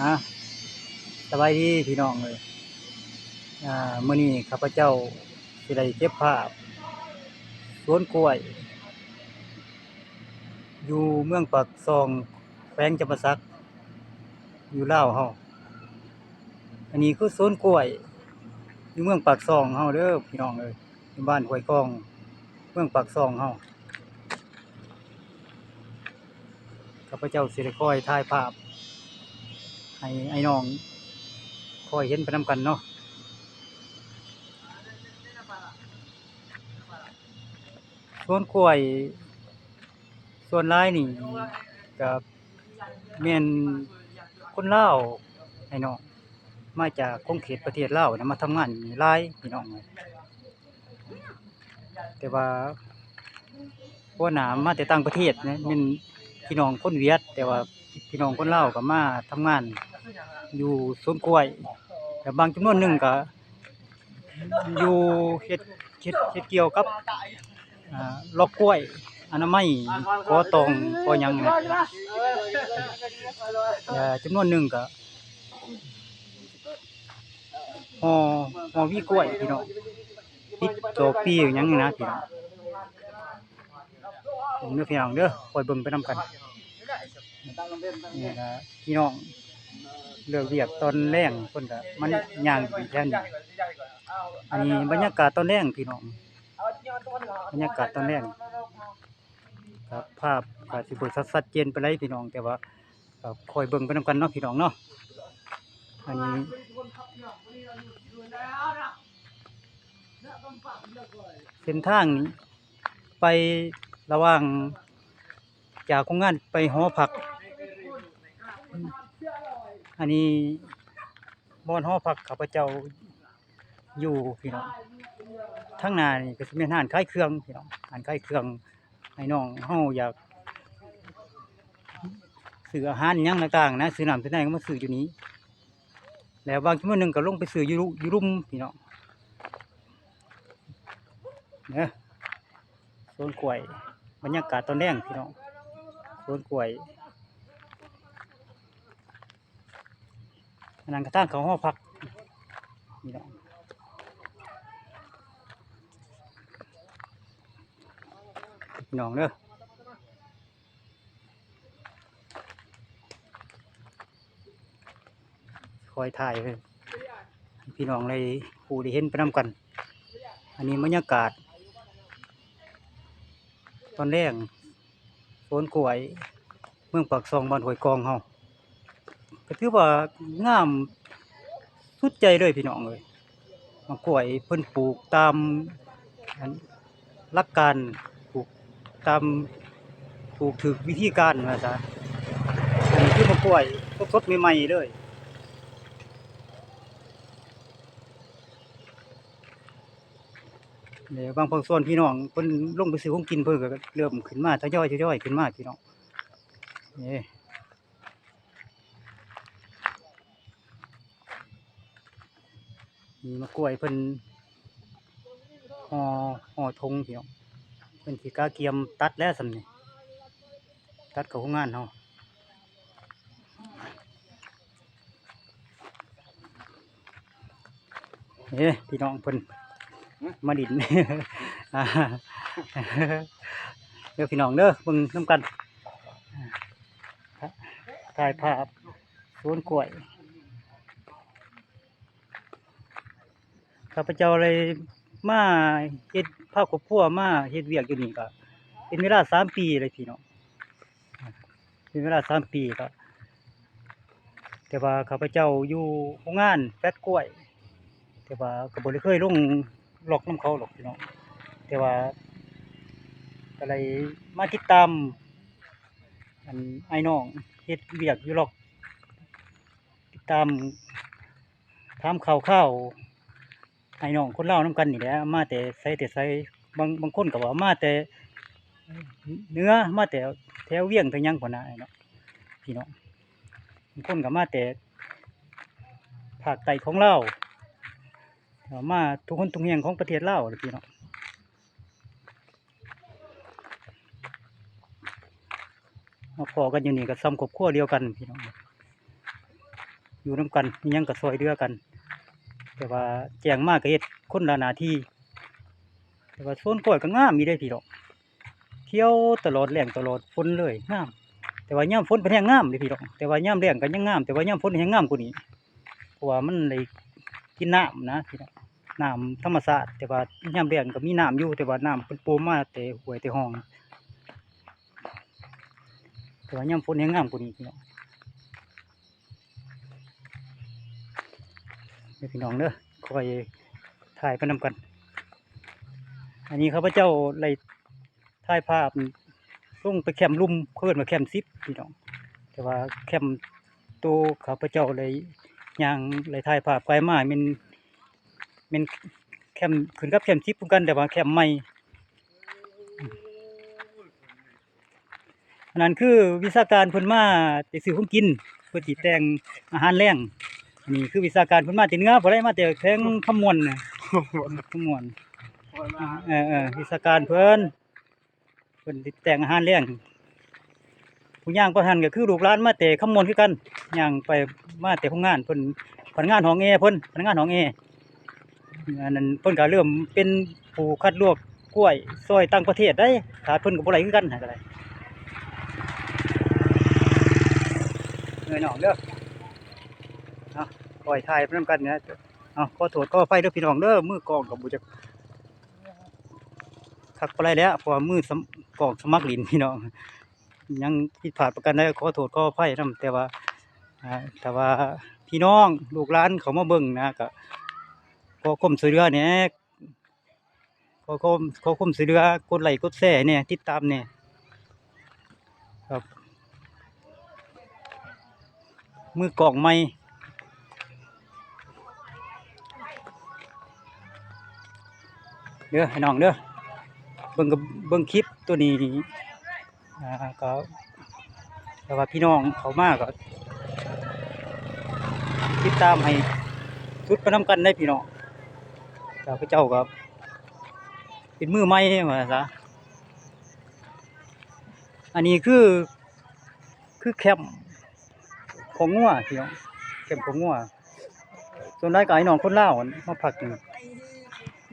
อ่ะสบายดีพี่น้องเลยมื้อนี้ข้าพเจ้าสิได้เก็บภาพสวนกล้วยอยู่เมืองปากซองแขวงจำปาสักอยู่ลาวเฮาอันนี้คือสวนกล้วยอยู่เมืองปากซองเฮาเด้อพี่น้องเอ้ยอยู่บ้านห้วยกองเมืองปากซองเฮาข้าพเจ้าสิได้คอยถ่ายภาพให้ไอ้น้องคอยเห็นไปนำกันเนาะสวนกล้วยส่วนหลายนี่ก็แม่นคนลาวไอ้น้องมาจากคงเขตประเทศลาวนะมาทำงานนี่หลายพี่น้องเอ้ยแต่ว่าหัวหน้ามาแต่ต่างประเทศนะแม่นพี่น้องคนเวียดแต่ว่าพี่น้องคนลาวก็มาทำงานอยู่สวนกล้วยแต่บางจำนวนหนึ่งก็อยู่เฮ็ดเกี่ยวกับลอกกล้วยอนามัยกอตองกอหยังนี่จำนวนหนึ่งก็ห่อวีกล้วยพี่น้องติดต่อปีหยังนี่นะพี่น้องเด้อพี่น้องเด้อคอยเบิ่งไปนำกันนี่ล่ะพี่น้องเลิกเวียกตอนแลงเพิ่นก็มันย่างอยู่แถวนี้อันนี้บรรยากาศตอนแลงพี่น้องบรรยากาศตอนแลงครับภาพก็สิบ่ชัดเจนปานใดพี่น้องแต่ว่าก็คอยเบิ่งไปนำกันเนาะพี่น้องเนาะอันนี้เส้นทางนี้ไประหว่างจากโรงงานไปหอพักอันนี้บ่อนหอพักข้าพเจ้าอยู่พี่น้องทางหน้านี่ก็สิแม่นร้านขายเครื่องพี่น้องร้านขายเครื่องให้น้องเฮาอยากซื้ออาหารหยังต่างๆนะซื้อน้ำซื้อในก็มาซื้ออยู่นี้แล้วบางชั่วโมงหนึงก็ลงไปซื้ออยู่รุมพี่น้องเด้อสวนกล้วยบรรยากาศตอนแลงพี่น้องสวนกล้วยอันนั้นก็ทางเขาหอพักพี่น้องพี่น้องเด้อคอยถ่ายให้พี่น้องได้ผู้ได้เห็นไปนำกัน อันนี้บรรยากาศตอนแรกสวนกล้วยเมืองปากซองบ้านห้วยกองเฮาก็ถือว่างามสุดใจเลยพี่น้องเอ้ยกล้วยเพิ่นปลูกตามอันหลักการปลูกตามปลูกถูกวิธีการว่าซะอันนี้คือมะกล้วยสดๆใหม่ๆเลยเดี๋ยวบางส่วนพี่น้องเพิ่นลงไปซื้อของกินเพิ่นก็เริ่มขึ้นมาทยอยขึ้นมาพี่น้องนี่มีมะกล้วยเพิ่นห่อธงพี่น้องเพิ่นสิกาเกียมตัดแล้วส่ำนี้ตัดเข้าโรงงานเฮาพี่น้องเพิ่นมาดิน อ่าเด้อพี่น้องเด้อเบิ่งนำกันถ่ายภาพสวนกล้วยข้าพเจ้าเลยมาเฮ็ดพาครอบครัวมาเฮ็ดเวียกอยู่นี่ก็เป็นเวลา3 ปีเลยพี่น้องเป็นเวลา3 ปีก็แต่ว่าข้าพเจ้าอยู่โรงงานแป๊ดกล้วยแต่ว่าก็บ่ได้เคยลงล็อกนำเขาหรอกพี่น้องแต่ว่าก็เลยมาติดตามอันไอ้น้องเฮ็ดเวียกอยู่ล็อกติดตามถามข่าวๆไอ้น้องคนลาวนำกันนี่แหละมาแต่ไสบางคนก็ว่ามาแต่เหนือมาแต่แถวเวียงแถวหยังพู้นน่ะไอ้เนาะพี่น้องบางคนก็มาแต่ภาคใต้ของลาวมาทุกคนทุกแห่งของประเทศลาวล่ะพี่น้องมาพ้อกันอยู่นี่ก็ส่ำครอบครัวเดียวกันพี่น้อง อยู่นํกันมีหยังก็ช่วยเหลือกันแต่ว่าแจ้งมาก็เฮ็ดคนละหน้าที่แต่ว่าสวนกล้วยก็งามมีได้พี่น้องเขียวตลอดแล้งตลอดฝนเลยงามแต่ว่ายามฝนเพิ่นแฮงงามเด้พี่น้องแต่ว่ายามแล้งก็ยังงามแต่ว่ายามฝนแฮงงามกว่านี้เพราะว่ามันได้กินน้ำนะพี่น้องน้ำธรรมชาติแต่ว่ายามแล้งก็มีน้ำอยู่แต่ว่าน้ำเพิ่นโปรมาแต่ห้วยแต่ห้องแต่ว่ายามฝนแฮงงามกว่านี้พี่น้องเด้อพี่น้องเด้อคอยถ่ายไปนำกันอันนี้ข้าพเจ้าไล่ถ่ายภาพลงไปแคมป์ลุ่มเพิ่นมาแคมป์10พี่น้องแต่ว่าแคมป์โตข้าพเจ้าเลยย่างไล่ถ่ายภาพไปมาเป็นแคมป์ขึ้นกับแคมป์10คือกันแต่ว่าแคมป์ใหม่อันนั้นคือวิชาการเพิ่นมาไปซื้อของกินเพื่อสิแต่งอาหารแลงอันนี้คือวิชาการเพิ่นมาแต่เหนือบ่ได้มาแต่แข้งคำมวนน่ะคำมวนวิชาการเพิ่นสิแต่งอาหารแลงผู้ย่างบ่ทันก็คือลูกหลานมาแต่คำมวนคือกันย่างไปมาแต่โรงงานเพิ่นพนักงานห้องแอร์เพิ่นพนักงานห้องแอร์อันนั้นเพิ่นก็เริ่มเป็นผู้คัดลวกกล้วยซอยต่างประเทศได้ขาดเพิ่นก็บ่ไหลคือกันหั่นก็ได้น้องเด้อปล่อยถ่ายไปนำกันเนี่ยขอโทษขออภัยเด้อพี่น้องเด้อมือกล้องก็บ่จักคักปานใดแล้วเพราะว่ามือกล้องสมัครเล่นพี่น้องยังผิดพลาดประการใดขอโทษขออภัยนำแต่ว่าถ้าว่าพี่น้องลูกหลานเขามาเบิ่งนะก็ขอความช่วยเหลือแหน่ขอความช่วยเหลือกดไลค์กดแชร์แหน่ติดตามแหน่ครับมือกล้องใหม่เด้อให้น้องเด้อเบิ่งคลิปตัวนี้ก็แต่ว่าพี่น้องเขามาก็ติดตามให้สุดไปนำกันได้พี่น้องเจ้าก็เป็นมือใหม่ว่าซะอันนี้คือแคมป์ของงัวพี่น้องแคมป์ของงัวส่วนหลายก็ให้น้องคนลาวมาพักอยู่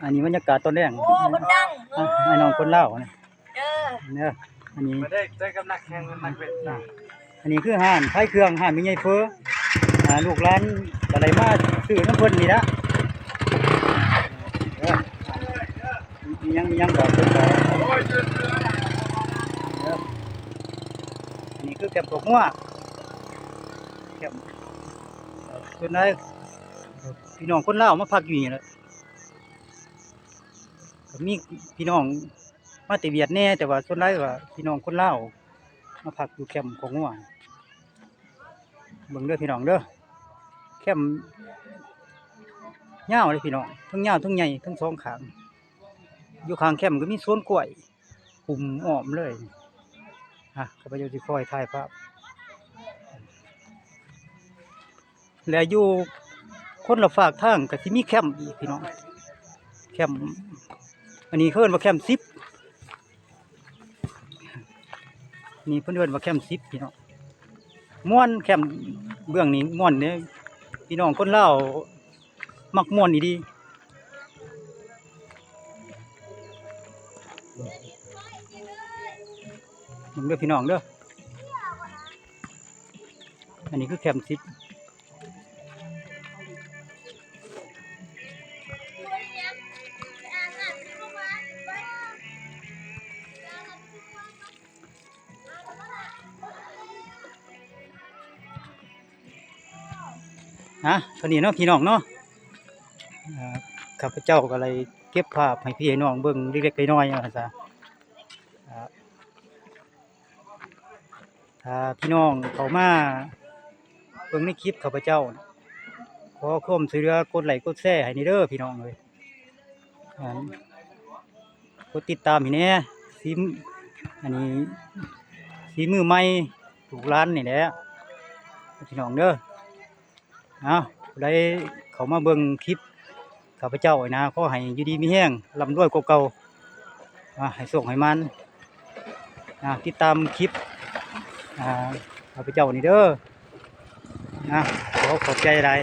อันนี้บรรยากาศตอนแรกให้น้องคนลาวเนี่ยอันนี้ได้กำลังแข่งนักเวทอันนี้คือห้านขายเครื่องห้านมีใหญ่เฟ้อลูกหลานอะไรมาซื้อน้ำเพิ่นนี่ละมียังบอกเพิ่นบอกอันนี้คือแคมป์ของงัวแคมป์ส่วนใหญ่พี่น้องคนลาวมาพักอยู่นี่แหละก็มีพี่น้องมาแต่เวียดแน่แต่ว่าส่วนใหญ่ก็พี่น้องคนลาวมาพักอยู่แคมป์ของงัวเบิ่งเด้อพี่น้องเด้อแคมป์ยาวเลยพี่น้องทั้งยาวทั้งใหญ่ทั้งสองข้างอยู่ข้างแคมป์ก็มีสวนกล้วยปุ่มอ้อมเลยข้าพเจ้าสิคอยถ่ายภาพแล้วอยู่คนละฝากทางก็สิมีแคมป์อีกพี่น้องแคมป์อันนี้เพิ่นว่าแคมป์10นี่เพิ่นเอิ้นว่าแคมป์10พี่น้องม่วนแคมป์เบื้องนี้ม่วนเด้พี่น้องคนลาวมักม่วนอีดีเด้อพี่น้องเด้ออันนี้คือแคมป์10ตอนนี้เนาะพี่น้องเนาะข้าพเจ้าก็เลยเก็บภาพให้พี่ให้น้องเบิ่งเล็กๆน้อยๆว่าซะพี่น้องเขามาเบิ่งในคลิปข้าพเจ้าขอความช่วยเหลือกดไลค์กดแชร์ให้นี่เด้อพี่น้องเอ้ยกดติดตามให้แหน่อันนี้สีมือใหม่ลูกหลานนี่แหละพี่น้องเด้อได้เขามาเบิ่งคลิปข้าพเจ้านะขอให้อยู่ดีมีแห้งร่ำรวยกว่าเก่าให้ส่งให้มันติดตามคลิปข้าพเจ้านี่เด้อ ขอขอบใจหลาย